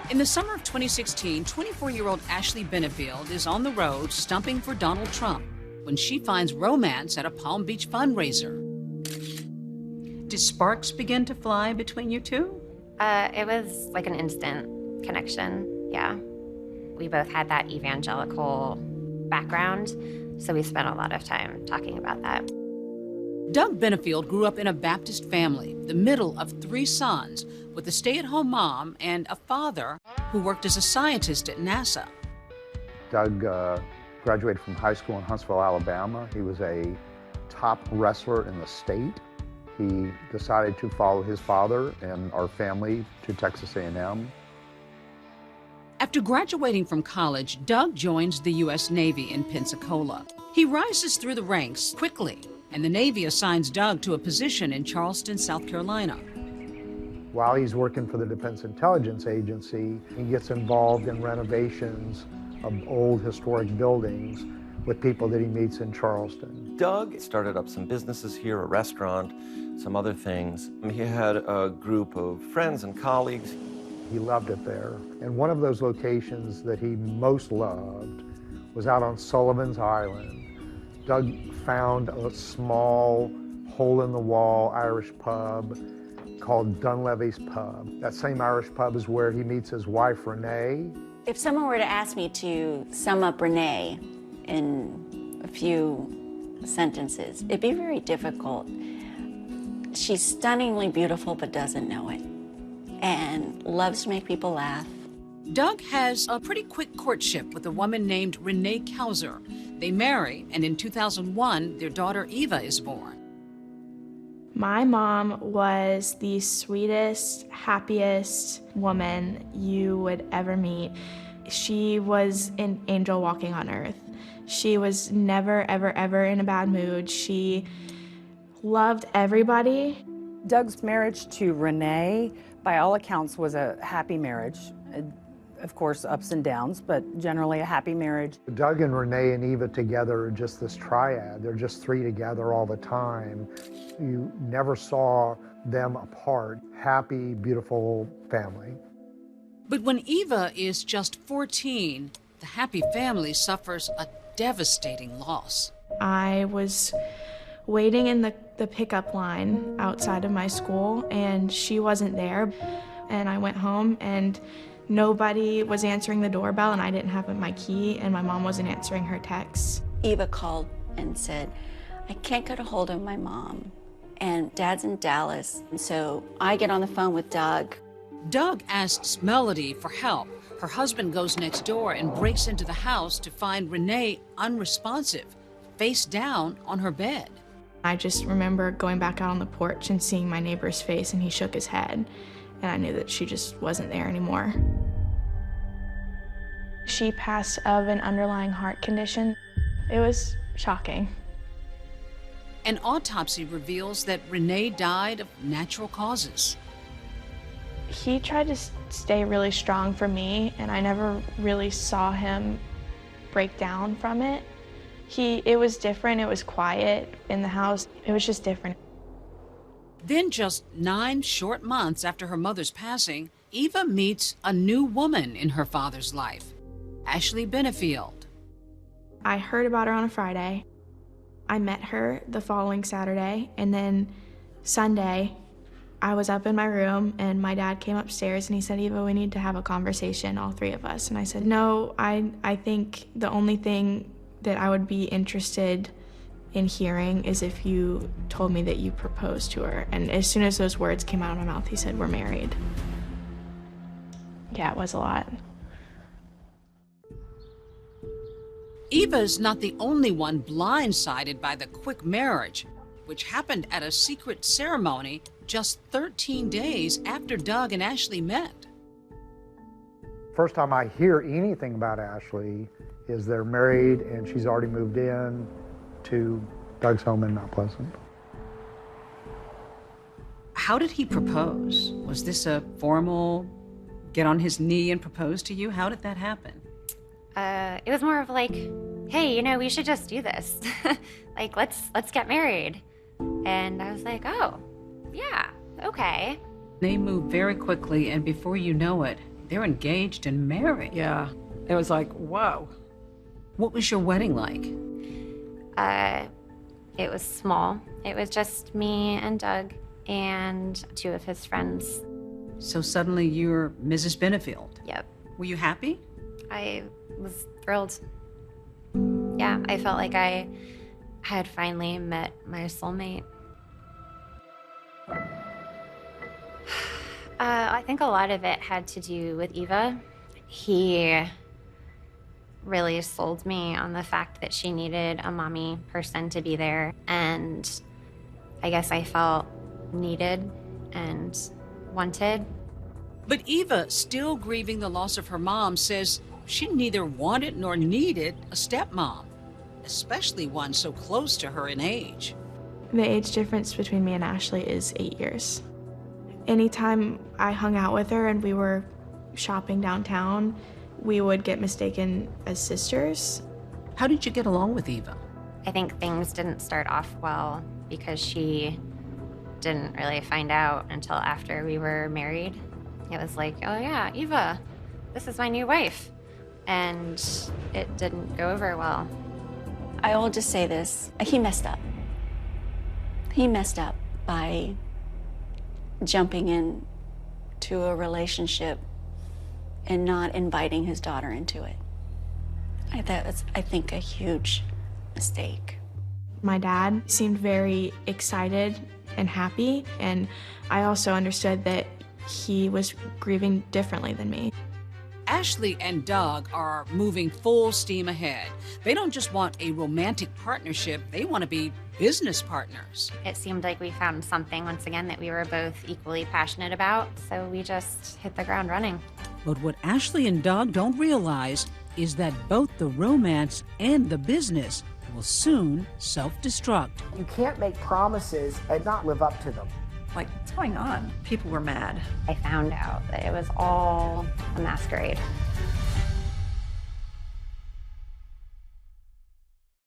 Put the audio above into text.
In the summer of 2016, 24-year-old Ashley Benefield is on the road stumping for Donald Trump when she finds romance at a Palm Beach fundraiser. Did sparks begin to fly between you two? It was like an instant connection, yeah. We both had that evangelical background, so we spent a lot of time talking about that. Doug Benefield grew up in a Baptist family, the middle of 3 sons, with a stay-at-home mom and a father who worked as a scientist at NASA. Doug graduated from high school in Huntsville, Alabama. He was a top wrestler in the state. He decided to follow his father and our family to Texas A&M. After graduating from college, Doug joins the U.S. Navy in Pensacola. He rises through the ranks quickly, and the Navy assigns Doug to a position in Charleston, South Carolina. While he's working for the Defense Intelligence Agency, he gets involved in renovations of old historic buildings with people that he meets in Charleston. Doug started up some businesses here, a restaurant, some other things. He had a group of friends and colleagues. He loved it there. And one of those locations that he most loved was out on Sullivan's Island. Doug found a small hole-in-the-wall Irish pub called Dunleavy's Pub. That same Irish pub is where he meets his wife, Renee. If someone were to ask me to sum up Renee in a few sentences, it'd be very difficult. She's stunningly beautiful but doesn't know it, and loves to make people laugh. Doug has a pretty quick courtship with a woman named Renee Kauser. They marry, and in 2001, their daughter Eva is born. My mom was the sweetest, happiest woman you would ever meet. She was an angel walking on earth. She was never, ever, ever in a bad mood. She loved everybody. Doug's marriage to Renee, by all accounts, was a happy marriage. Of course, ups and downs, but generally a happy marriage. Doug and Renee and Eva together are just this triad. They're just 3 together all the time. You never saw them apart. Happy, beautiful family. But when Eva is just 14, the happy family suffers a devastating loss. I was waiting in the pickup line outside of my school, and she wasn't there. And I went home, and nobody was answering the doorbell, and I didn't have my key, and my mom wasn't answering her texts. Eva called and said, I can't get a hold of my mom, and Dad's in Dallas. And so I get on the phone with Doug. Doug asks Melody for help. Her husband goes next door and breaks into the house to find Renee unresponsive, face down on her bed. I just remember going back out on the porch and seeing my neighbor's face, and he shook his head, and I knew that she just wasn't there anymore. She passed of an underlying heart condition. It was shocking. An autopsy reveals that Renee died of natural causes. He tried to stay really strong for me, and I never really saw him break down from it. It was different, it was quiet in the house, it was just different. Then just 9 short months after her mother's passing, Eva meets a new woman in her father's life, Ashley Benefield. I heard about her on a Friday. I met her the following Saturday, and then Sunday, I was up in my room, and my dad came upstairs, and he said, Eva, we need to have a conversation, all 3 of us. And I said, no, I think the only thing that I would be interested in hearing is if you told me that you proposed to her. And as soon as those words came out of my mouth, he said, we're married. Yeah, it was a lot. Eva's not the only one blindsided by the quick marriage, which happened at a secret ceremony just 13 days after Doug and Ashley met. First time I hear anything about Ashley is they're married and she's already moved in to Doug's home in Mount Pleasant. How did he propose? Was this a formal get on his knee and propose to you? How did that happen? It was more of like, hey, you know, we should just do this. Like, let's get married. And I was like, oh, yeah, okay. They moved very quickly, and before you know it, They're engaged and married. Yeah, it was like, whoa. What was your wedding like? It was small. It was just me and Doug and 2 of his friends. So suddenly you're Mrs. Benefield. Yep. Were you happy? I was thrilled. Yeah, I felt like I had finally met my soulmate. I think a lot of it had to do with Eva. He really sold me on the fact that she needed a mommy person to be there. And I guess I felt needed and wanted. But Eva, still grieving the loss of her mom, says she neither wanted nor needed a stepmom, especially one so close to her in age. The age difference between me and Ashley is 8 years. Anytime I hung out with her and we were shopping downtown, we would get mistaken as sisters. How did you get along with Eva? I think things didn't start off well because she didn't really find out until after we were married. It was like, oh yeah, Eva, this is my new wife. And it didn't go over well. I will just say this, he messed up. He messed up by jumping into a relationship and not inviting his daughter into it. That was, I think, a huge mistake. My dad seemed very excited and happy, and I also understood that he was grieving differently than me. Ashley and Doug are moving full steam ahead. They don't just want a romantic partnership, they want to be business partners. It seemed like we found something, once again, that we were both equally passionate about, so we just hit the ground running. But what Ashley and Doug don't realize is that both the romance and the business will soon self-destruct. You can't make promises and not live up to them. Like, what's going on? People were mad. I found out that it was all a masquerade.